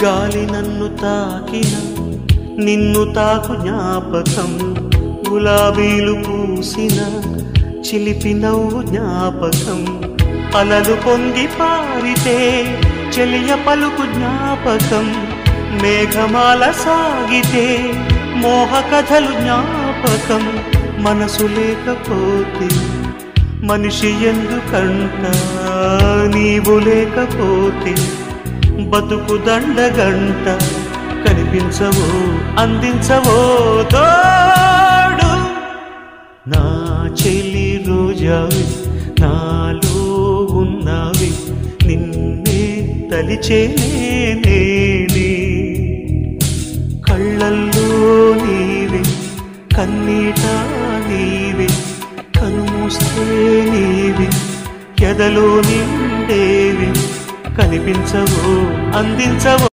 గాలి నన్ను తాకిన నిన్ను తాకు జ్ఞాపకం, గులాబీలు పూసిన చిలిపి నవ్వు జ్ఞాపకం, అలలు పొంగి పారితే చెలియ పలుకు జ్ఞాపకం, మేఘమాల సాగితే మోహ కథలు జ్ఞాపకం. మనసు లేకపోతే మనిషి ఎందుకంట, నీవు లేకపోతే బతుకు దండగంట. కనిపించవో అందించవో తోడు, నా చెలి రోజావి నాలో ఉన్నవి, నిన్నే తలిచేనే కళ్ళల్లో నీవే కన్నీట నీవే, కనుమూస్తే నీవే ఎదలో నిండేవి. కనిపించవో అందించవో